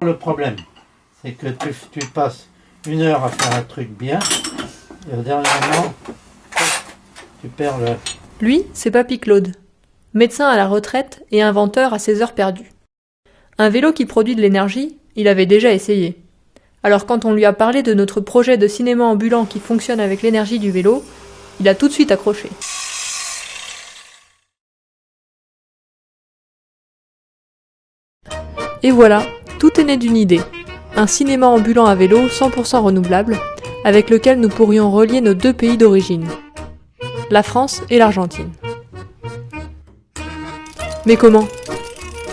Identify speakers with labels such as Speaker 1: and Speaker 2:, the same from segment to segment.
Speaker 1: Le problème, c'est que tu passes 1 heure à faire un truc bien, et au dernier moment, tu perds le...
Speaker 2: Lui, c'est Papy Claude, médecin à la retraite et inventeur à ses heures perdues. Un vélo qui produit de l'énergie, il avait déjà essayé. Alors quand on lui a parlé de notre projet de cinéma ambulant qui fonctionne avec l'énergie du vélo, il a tout de suite accroché. Et voilà, tout est né d'une idée. Un cinéma ambulant à vélo 100% renouvelable, avec lequel nous pourrions relier nos 2 pays d'origine, la France et l'Argentine. Mais comment ?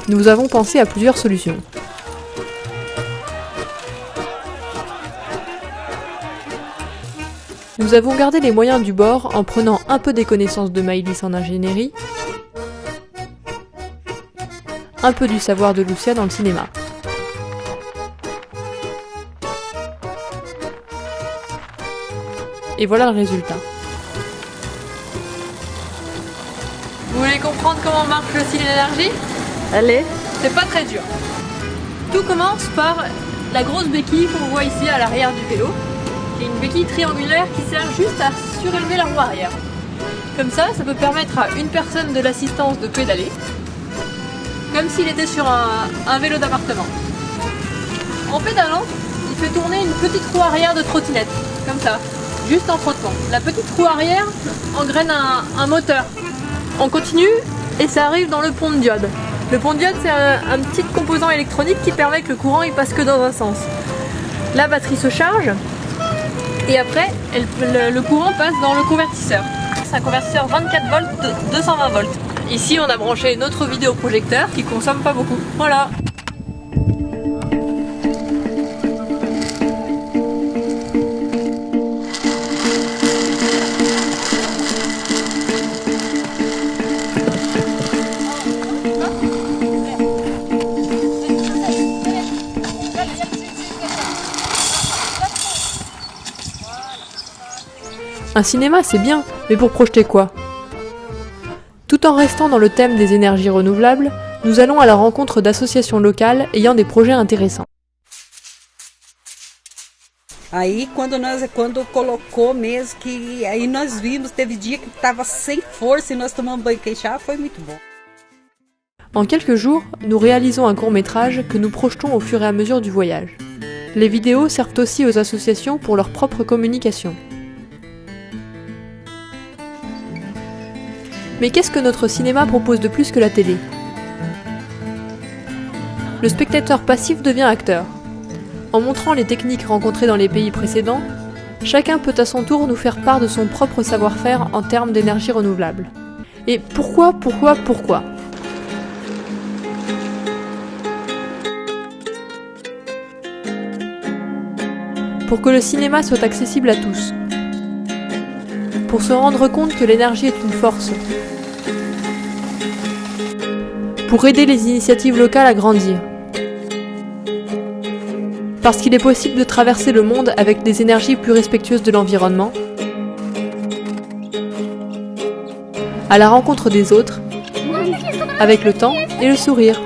Speaker 2: Nous avons pensé à plusieurs solutions. Nous avons gardé les moyens du bord en prenant un peu des connaissances de Maëlys en ingénierie, un peu du savoir de Lucia dans le cinéma. Et voilà le résultat. Vous voulez comprendre comment marche le style d'énergie ? Allez. C'est pas très dur. Tout commence par la grosse béquille qu'on voit ici à l'arrière du vélo, qui est une béquille triangulaire qui sert juste à surélever la roue arrière. Comme ça peut permettre à une personne de l'assistance de pédaler, comme s'il était sur un vélo d'appartement. En pédalant, il fait tourner une petite roue arrière de trottinette, comme ça, juste en frottant. La petite roue arrière engraine un moteur. On continue et ça arrive dans le pont de diode. Le pont de diode, c'est un petit composant électronique qui permet que le courant il passe que dans un sens. La batterie se charge et après le courant passe dans le convertisseur. C'est un convertisseur 24 volts de 220 volts. Ici, on a branché notre vidéoprojecteur qui consomme pas beaucoup. Voilà. Un cinéma, c'est bien, mais pour projeter quoi ? Tout en restant dans le thème des énergies renouvelables, nous allons à la rencontre d'associations locales ayant des projets intéressants.
Speaker 3: Aí quando colocou mesmo que aí nós vimos, teve dia que estava sem força e nós tomamos banho queixado, foi muito bon.
Speaker 2: En quelques jours, nous réalisons un court-métrage que nous projetons au fur et à mesure du voyage. Les vidéos servent aussi aux associations pour leur propre communication. Mais qu'est-ce que notre cinéma propose de plus que la télé ? Le spectateur passif devient acteur. En montrant les techniques rencontrées dans les pays précédents, chacun peut à son tour nous faire part de son propre savoir-faire en termes d'énergie renouvelable. Et pourquoi ? Pour que le cinéma soit accessible à tous. Pour se rendre compte que l'énergie est une force. Pour aider les initiatives locales à grandir. Parce qu'il est possible de traverser le monde avec des énergies plus respectueuses de l'environnement, à la rencontre des autres, avec le temps et le sourire.